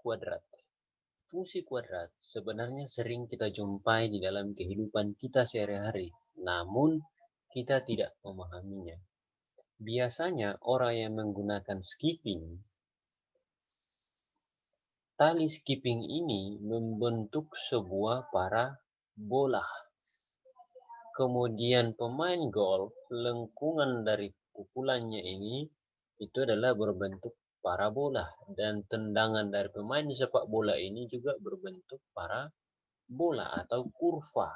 kuadrat. Fungsi kuadrat sebenarnya sering kita jumpai di dalam kehidupan kita sehari-hari, namun kita tidak memahaminya. Biasanya orang yang menggunakan skipping, tali skipping ini membentuk sebuah parabola. Kemudian pemain golf, lengkungan dari pukulannya ini itu adalah berbentuk parabola, dan tendangan dari pemain sepak bola ini juga berbentuk parabola atau kurva.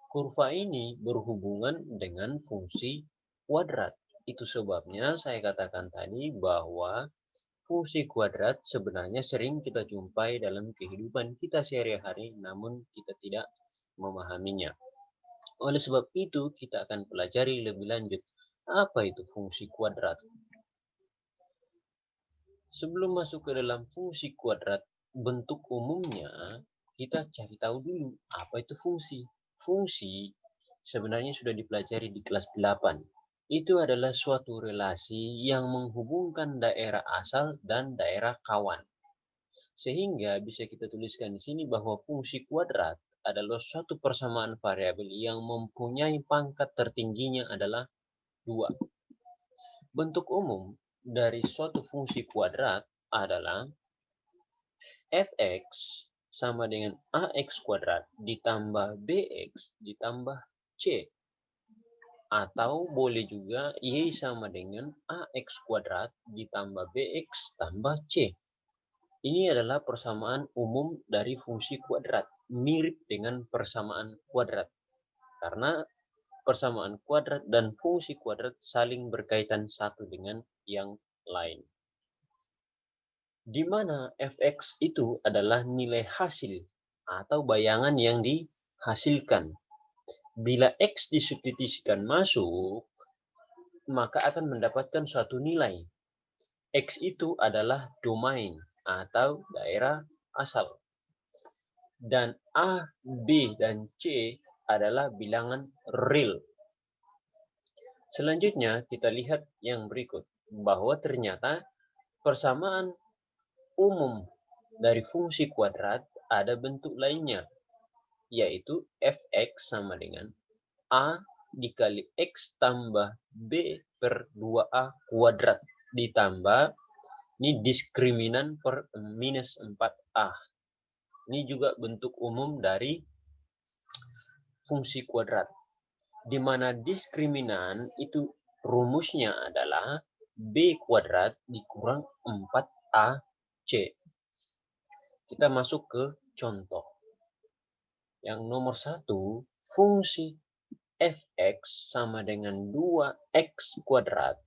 Kurva ini berhubungan dengan fungsi kuadrat. Itu sebabnya saya katakan tadi bahwa fungsi kuadrat sebenarnya sering kita jumpai dalam kehidupan kita sehari-hari, namun kita tidak memahaminya. Oleh sebab itu, kita akan pelajari lebih lanjut apa itu fungsi kuadrat. Sebelum masuk ke dalam fungsi kuadrat, bentuk umumnya kita cari tahu dulu apa itu fungsi. Fungsi sebenarnya sudah dipelajari di kelas 8. Itu adalah suatu relasi yang menghubungkan daerah asal dan daerah kawan. Sehingga bisa kita tuliskan di sini bahwa fungsi kuadrat adalah suatu persamaan variabel yang mempunyai pangkat tertingginya adalah 2. Bentuk umum dari suatu fungsi kuadrat adalah fx sama dengan ax kuadrat ditambah bx ditambah c. Atau boleh juga y sama dengan ax kuadrat ditambah bx tambah c. Ini adalah persamaan umum dari fungsi kuadrat, mirip dengan persamaan kuadrat. Karena persamaan kuadrat dan fungsi kuadrat saling berkaitan satu dengan yang lain. Di mana fx itu adalah nilai hasil atau bayangan yang dihasilkan. Bila x disubstitusikan masuk, maka akan mendapatkan suatu nilai. X itu adalah domain atau daerah asal. Dan A, B, dan C adalah bilangan real. Selanjutnya kita lihat yang berikut, bahwa ternyata persamaan umum dari fungsi kuadrat ada bentuk lainnya, yaitu fx sama dengan A dikali X tambah B per 2A kuadrat ditambah, ini diskriminan per minus 4A. Ini juga bentuk umum dari fungsi kuadrat, di mana diskriminan itu rumusnya adalah B kuadrat dikurang 4AC. Kita masuk ke contoh. Yang nomor 1, fungsi fx sama dengan 2x kuadrat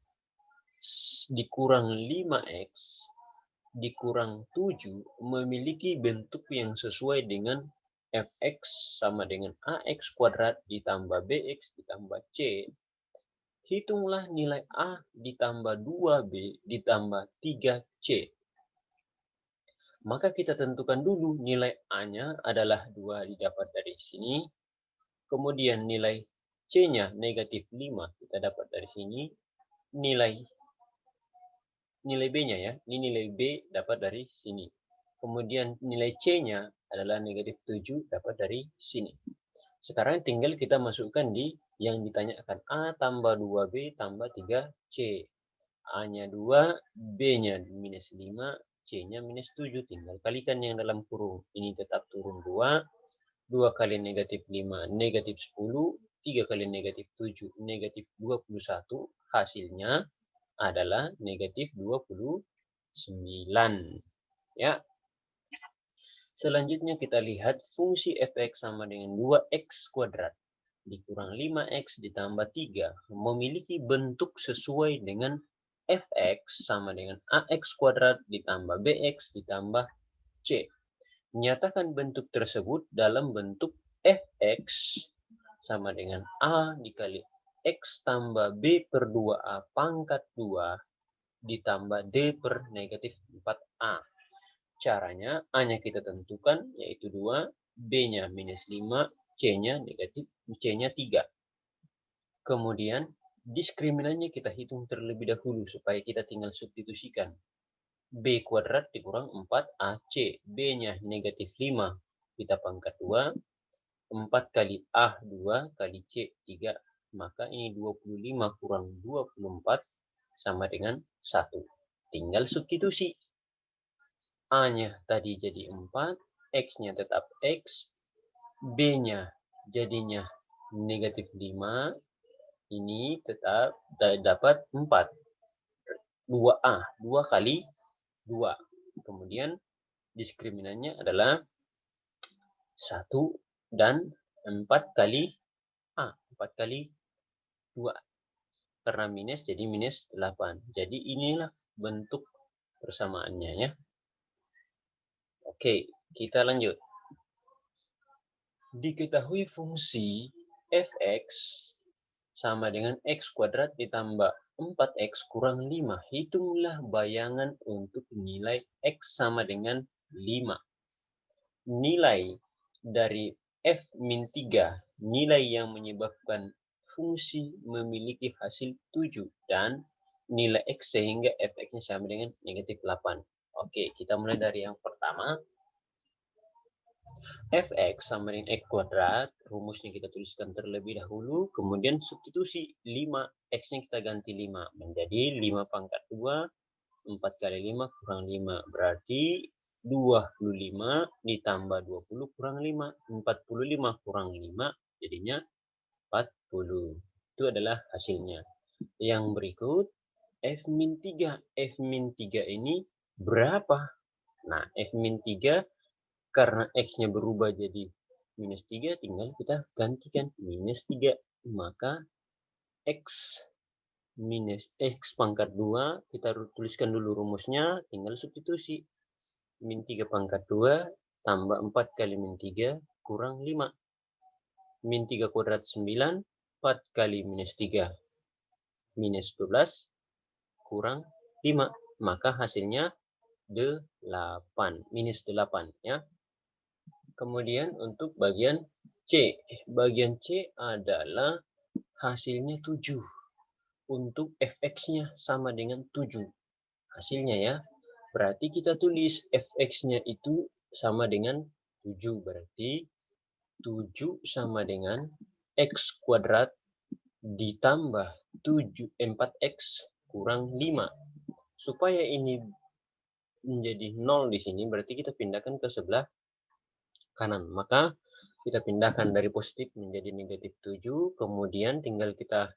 dikurang 5x dikurang 7 memiliki bentuk yang sesuai dengan fx sama dengan ax kuadrat ditambah bx ditambah c. Hitunglah nilai a ditambah 2b ditambah 3c. Maka kita tentukan dulu nilai a-nya adalah 2 didapat dari sini. Kemudian nilai c-nya negatif 5 kita dapat dari sini. Nilai b-nya ya, ini nilai b dapat dari sini. Kemudian nilai c-nya adalah negatif 7 dapat dari sini. Sekarang tinggal kita masukkan di yang ditanyakan, a tambah 2b tambah 3c. A-nya 2, b-nya minus 5, c-nya minus 7. Tinggal kalikan yang dalam kurung. Ini tetap turun 2. 2 kali negatif 5, negatif 10. 3 kali negatif 7, negatif 21. Hasilnya adalah negatif 29. Ya. Selanjutnya kita lihat fungsi fx sama dengan 2x kuadrat dikurang 5x ditambah 3 memiliki bentuk sesuai dengan fx sama dengan ax kuadrat ditambah bx ditambah c. Nyatakan bentuk tersebut dalam bentuk fx sama dengan a dikali x tambah b per 2a pangkat 2 ditambah d per negatif 4a. Caranya, A-nya kita tentukan, yaitu 2, B-nya minus 5, C-nya negatif, C-nya 3. Kemudian, diskriminannya kita hitung terlebih dahulu, supaya kita tinggal substitusikan. B kuadrat dikurang 4AC. B-nya negatif 5. Kita pangkat 2. 4 kali A 2 kali C 3. Maka ini 25 kurang 24 sama dengan 1. Tinggal substitusi. A-nya tadi jadi 4. X-nya tetap X. B-nya jadinya negatif 5. Ini tetap dapat 4. 2A. 2 kali 2. Kemudian diskriminannya adalah 1 dan 4 kali A. 4 kali 2. Karena minus jadi minus 8. Jadi inilah bentuk persamaannya ya. Oke, kita lanjut. Diketahui fungsi fx sama dengan x kuadrat ditambah 4x kurang 5. Hitunglah bayangan untuk nilai x sama dengan 5. Nilai dari f min 3, nilai yang menyebabkan fungsi memiliki hasil 7 dan nilai x sehingga fx-nya sama dengan negatif 8. Oke, kita mulai dari yang pertama. Fx sama dengan x kuadrat, rumusnya kita tuliskan terlebih dahulu, kemudian substitusi 5, x-nya kita ganti 5, menjadi 5 pangkat 2, 4 kali 5 kurang 5, berarti 25 ditambah 20 kurang 5, 45 kurang 5, jadinya 40. Itu adalah hasilnya. Yang berikut, F min 3. F min 3 ini berapa? Nah, F min 3 karena X-nya berubah jadi minus 3, tinggal kita gantikan minus 3. Maka X minus X pangkat 2, kita tuliskan dulu rumusnya, tinggal substitusi. Min 3 pangkat 2 tambah 4 kali min 3 kurang 5. Min 3 kuadrat 9, 4 kali minus 3. Minus 12 kurang 5. Maka hasilnya 8. Minus 8 ya. Kemudian untuk bagian C. Bagian C adalah hasilnya 7. Untuk fx-nya sama dengan 7. Hasilnya ya. Berarti kita tulis fx-nya itu sama dengan 7. Berarti 7 sama dengan x kuadrat ditambah 4x kurang 5. Supaya ini menjadi 0 di sini, berarti kita pindahkan ke sebelah kanan. Maka kita pindahkan dari positif menjadi negatif 7, kemudian tinggal kita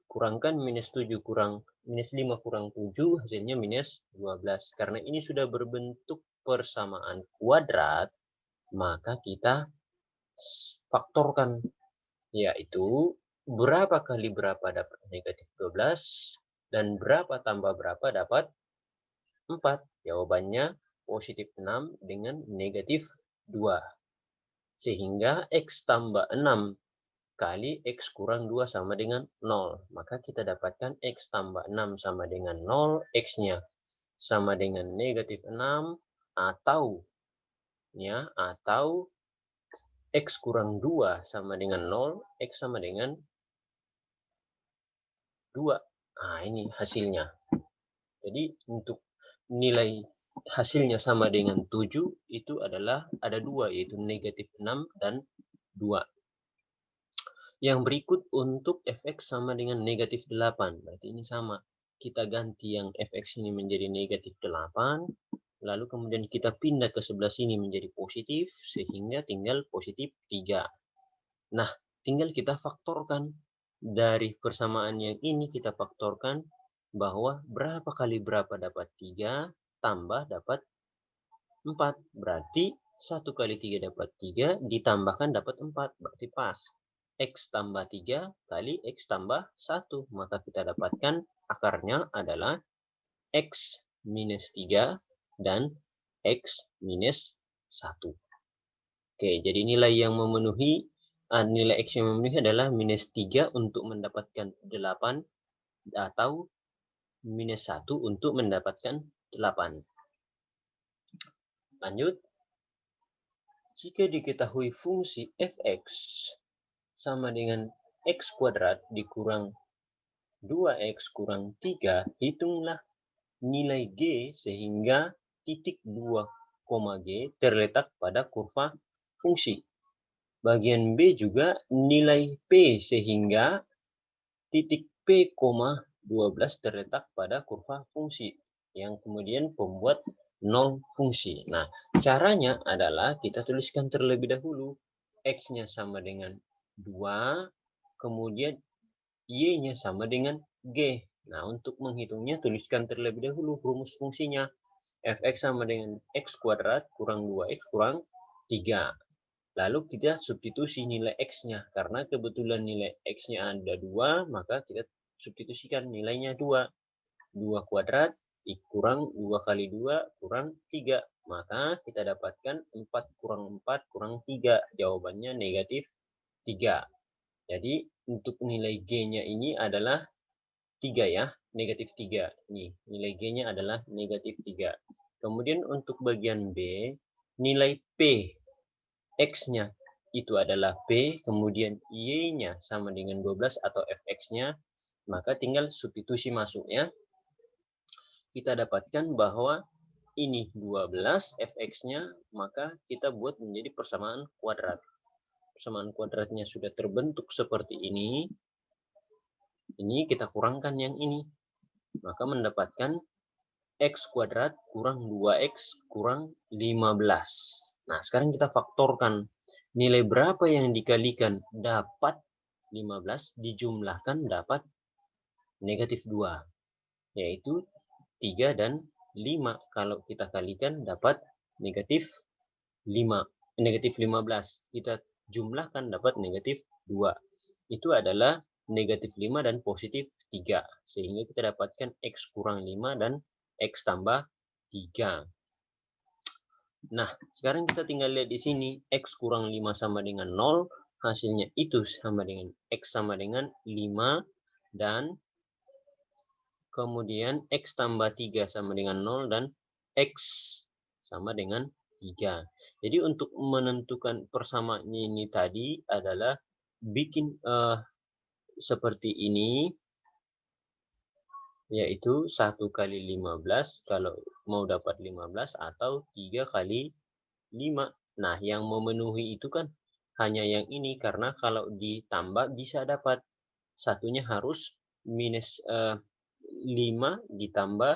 kurangkan minus 7 kurang minus 5 kurang 7, hasilnya minus 12. Karena ini sudah berbentuk persamaan kuadrat, maka kita faktorkan, yaitu berapa kali berapa dapat negatif 12 dan berapa tambah berapa dapat 4. Jawabannya positif 6 dengan negatif 2. Sehingga X tambah 6 kali X kurang 2 sama dengan 0. Maka kita dapatkan X tambah 6 sama dengan 0. X-nya sama dengan negatif 6 atau X kurang 2 sama dengan 0. X sama dengan 2. Nah, ini hasilnya. Jadi untuk nilai hasilnya sama dengan 7 itu adalah ada 2, yaitu negatif 6 dan 2. Yang berikut untuk fx sama dengan negatif 8. Berarti ini sama. Kita ganti yang fx ini menjadi negatif 8. Lalu kemudian kita pindah ke sebelah sini menjadi positif. Sehingga tinggal positif 3. Nah, tinggal kita faktorkan. Dari persamaan yang ini kita faktorkan bahwa berapa kali berapa dapat 3 tambah dapat 4. Berarti 1 kali 3 dapat 3 ditambahkan dapat 4. Berarti pas. X tambah 3 kali X tambah 1. Maka kita dapatkan akarnya adalah X minus 3 dan X minus 1. Oke, jadi nilai yang memenuhi nilai X yang memenuhi adalah minus 3 untuk mendapatkan 8 atau minus 1 untuk mendapatkan 8. Lanjut. Jika diketahui fungsi fx sama dengan x kuadrat dikurang 2x kurang 3, hitunglah nilai G sehingga titik 2, G terletak pada kurva fungsi. Bagian B juga nilai P sehingga titik P, 12 terletak pada kurva fungsi yang kemudian membuat 0 fungsi. Nah, caranya adalah kita tuliskan terlebih dahulu X-nya sama dengan 2, kemudian Y-nya sama dengan G. Nah, untuk menghitungnya tuliskan terlebih dahulu rumus fungsinya. Fx sama dengan X kuadrat kurang 2X kurang 3. Lalu kita substitusi nilai X-nya. Karena kebetulan nilai X-nya ada 2, maka kita substitusikan nilainya 2. 2 kuadrat kurang 2 kali 2 kurang 3. Maka kita dapatkan 4 kurang 4 kurang 3. Jawabannya negatif 3. Jadi untuk nilai G-nya ini adalah 3 ya. Negatif 3. Nih, nilai G-nya adalah negatif 3. Kemudian untuk bagian B, nilai P X-nya itu adalah P, kemudian Y-nya sama dengan 12 atau Fx-nya, maka tinggal substitusi masuknya. Kita dapatkan bahwa ini 12 Fx-nya, maka kita buat menjadi persamaan kuadrat. Persamaan kuadratnya sudah terbentuk seperti ini. Ini kita kurangkan yang ini. Maka mendapatkan X kuadrat kurang 2X kurang 15. Nah, sekarang kita faktorkan. Nilai berapa yang dikalikan dapat 15 dijumlahkan dapat negatif 2. Yaitu 3 dan 5. Kalau kita kalikan dapat negatif 5. Negatif 15. Kita jumlahkan dapat negatif 2. Itu adalah negatif 5 dan positif 3. Sehingga kita dapatkan X kurang 5 dan X tambah 3. Nah, sekarang kita tinggal lihat di sini. X kurang 5 sama dengan 0. Hasilnya itu sama dengan X sama dengan 5. Dan kemudian X tambah 3 sama dengan 0. Dan X sama dengan 3. Jadi untuk menentukan persamaan ini tadi adalah bikin seperti ini. Yaitu 1 kali 15 kalau mau dapat 15 atau 3 kali 5. Nah, yang memenuhi itu kan hanya yang ini karena kalau ditambah bisa dapat. Satunya harus minus 5 ditambah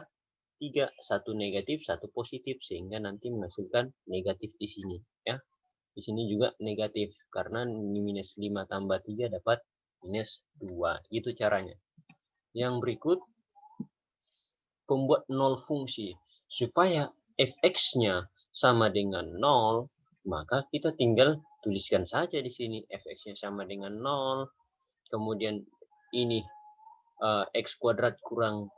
3. Satu negatif, satu positif sehingga nanti menghasilkan negatif di sini ya. Di sini juga negatif karena minus 5 tambah 3 dapat minus 2. Itu caranya. Yang berikut pembuat 0 fungsi. Supaya fx-nya sama dengan 0, maka kita tinggal tuliskan saja di sini fx-nya sama dengan 0. Kemudian ini x kuadrat kurang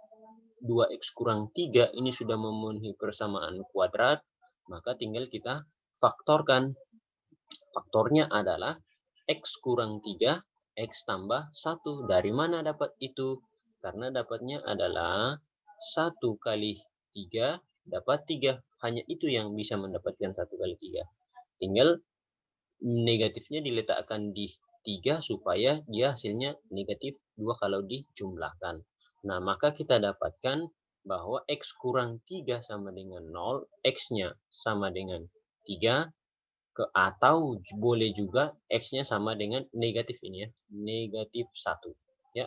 2x kurang 3, ini sudah memenuhi persamaan kuadrat, maka tinggal kita faktorkan. Faktornya adalah x kurang 3, x tambah 1. Dari mana dapat itu? Karena dapatnya adalah 1 kali 3 dapat 3. Hanya itu yang bisa mendapatkan 1 kali 3. Tinggal negatifnya diletakkan di 3 supaya dia hasilnya negatif 2 kalau dijumlahkan. Nah, maka kita dapatkan bahwa X kurang 3 sama dengan 0, X-nya sama dengan 3, atau boleh juga X-nya sama dengan negatif ini ya, negatif 1. Ya,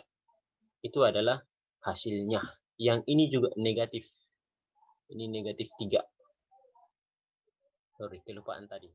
itu adalah hasilnya. Yang ini juga negatif. Ini negatif 3. Sorry, kelupaan tadi.